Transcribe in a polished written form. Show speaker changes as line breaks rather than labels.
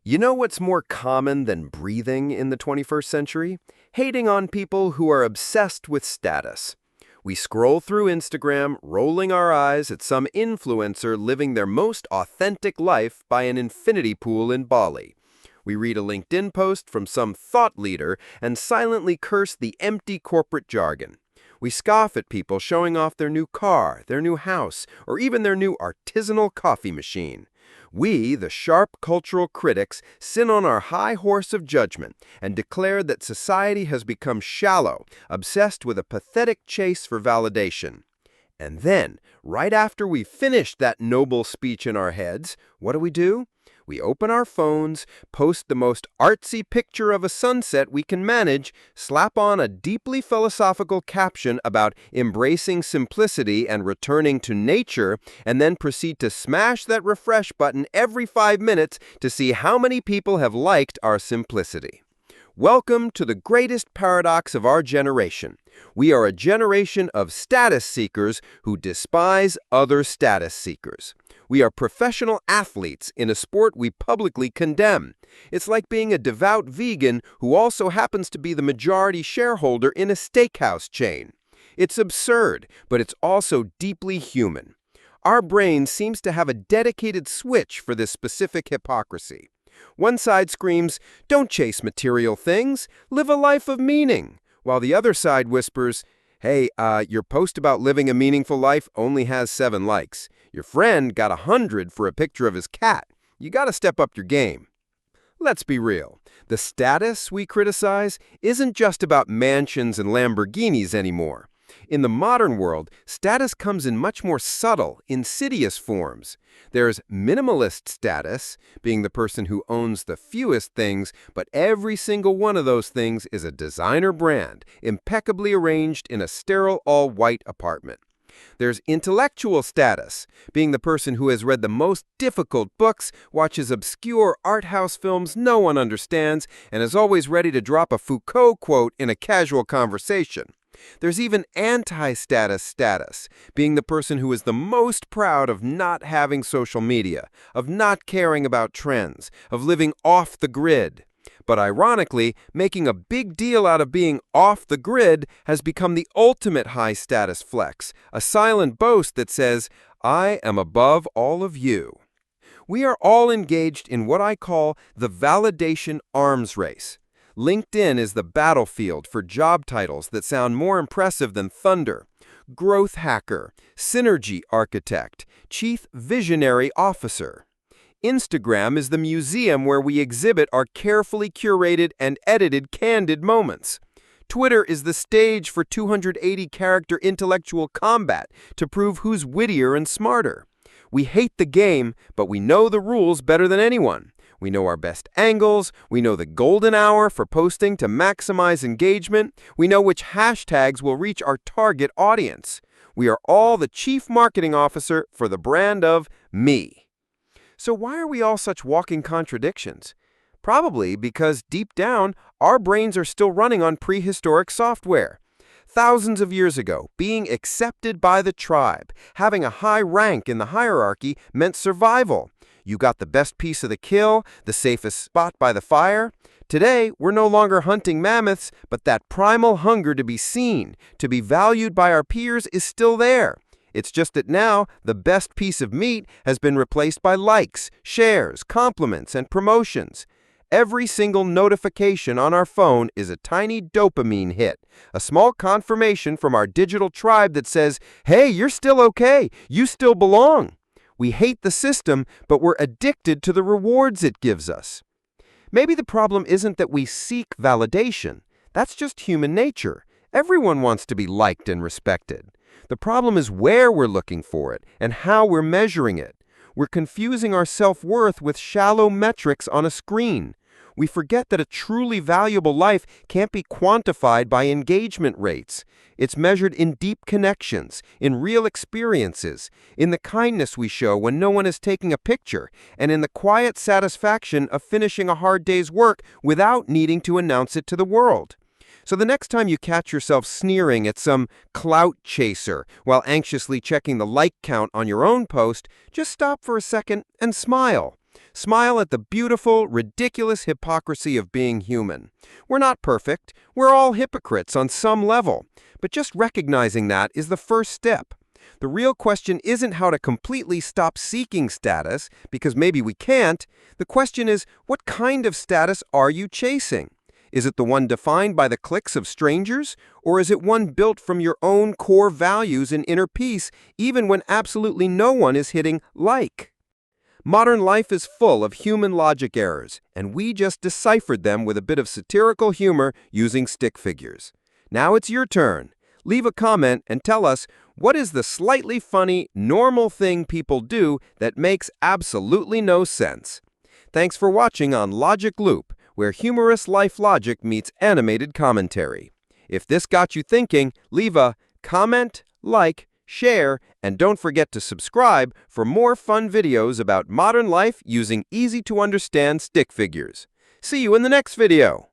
You know what's more common than breathing in the 21st century? Hating on people who are obsessed with status. We scroll through Instagram, rolling our eyes at some influencer living their most authentic life by an infinity pool in Bali. We read a LinkedIn post from some thought leader and silently curse the empty corporate jargon. We scoff at people showing off their new car, their new house, or even their new artisanal coffee machine. We, the sharp cultural critics, sit on our high horse of judgment and declare that society has become shallow, obsessed with a pathetic chase for validation. And then, right after we've finished that noble speech in our heads, what do? We open our phones, post the most artsy picture of a sunset we can manage, slap on a deeply philosophical caption about embracing simplicity and returning to nature, and then proceed to smash that refresh button every 5 minutes to see how many people have liked our simplicity. Welcome to the greatest paradox of our generation. We are a generation of status seekers who despise other status seekers. We are professional athletes in a sport we publicly condemn. It's like being a devout vegan who also happens to be the majority shareholder in a steakhouse chain. It's absurd, but it's also deeply human. Our brain seems to have a dedicated switch for this specific hypocrisy. One side screams, "Don't chase material things, live a life of meaning," while the other side whispers, "Hey, your post about living a meaningful life only has 7 likes. Your friend got 100 for a picture of his cat. You gotta step up your game." Let's be real. The status we criticize isn't just about mansions and Lamborghinis anymore. In the modern world, status comes in much more subtle, insidious forms. There's minimalist status, being the person who owns the fewest things, but every single one of those things is a designer brand, impeccably arranged in a sterile all-white apartment. There's intellectual status, being the person who has read the most difficult books, watches obscure art house films no one understands, and is always ready to drop a Foucault quote in a casual conversation. There's even anti-status status, being the person who is the most proud of not having social media, of not caring about trends, of living off the grid. But ironically, making a big deal out of being off the grid has become the ultimate high-status flex, a silent boast that says, "I am above all of you." We are all engaged in what I call the validation arms race. LinkedIn is the battlefield for job titles that sound more impressive than thunder. Growth hacker, synergy architect, chief visionary officer. Instagram is the museum where we exhibit our carefully curated and edited candid moments. Twitter is the stage for 280-character intellectual combat to prove who's wittier and smarter. We hate the game, but we know the rules better than anyone. We know our best angles, we know the golden hour for posting to maximize engagement, we know which hashtags will reach our target audience. We are all the chief marketing officer for the brand of me. So why are we all such walking contradictions? Probably because deep down, our brains are still running on prehistoric software. Thousands of years ago, being accepted by the tribe, having a high rank in the hierarchy meant survival. You got the best piece of the kill, the safest spot by the fire. Today, we're no longer hunting mammoths, but that primal hunger to be seen, to be valued by our peers is still there. It's just that now, the best piece of meat has been replaced by likes, shares, compliments, and promotions. Every single notification on our phone is a tiny dopamine hit, a small confirmation from our digital tribe that says, "Hey, you're still okay, you still belong." We hate the system, but we're addicted to the rewards it gives us. Maybe the problem isn't that we seek validation. That's just human nature. Everyone wants to be liked and respected. The problem is where we're looking for it and how we're measuring it. We're confusing our self-worth with shallow metrics on a screen. We forget that a truly valuable life can't be quantified by engagement rates. It's measured in deep connections, in real experiences, in the kindness we show when no one is taking a picture, and in the quiet satisfaction of finishing a hard day's work without needing to announce it to the world. So the next time you catch yourself sneering at some clout chaser while anxiously checking the like count on your own post, just stop for a second and smile. Smile at the beautiful, ridiculous hypocrisy of being human. We're not perfect. We're all hypocrites on some level. But just recognizing that is the first step. The real question isn't how to completely stop seeking status, because maybe we can't. The question is, what kind of status are you chasing? Is it the one defined by the clicks of strangers, or is it one built from your own core values and inner peace, even when absolutely no one is hitting like? Modern life is full of human logic errors, and we just deciphered them with a bit of satirical humor using stick figures. Now it's your turn. Leave a comment and tell us, what is the slightly funny, normal thing people do that makes absolutely no sense? Thanks for watching on Logic Loop, where humorous life logic meets animated commentary. If this got you thinking, leave a comment, like, share, and don't forget to subscribe for more fun videos about modern life using easy-to-understand stick figures. See you in the next video!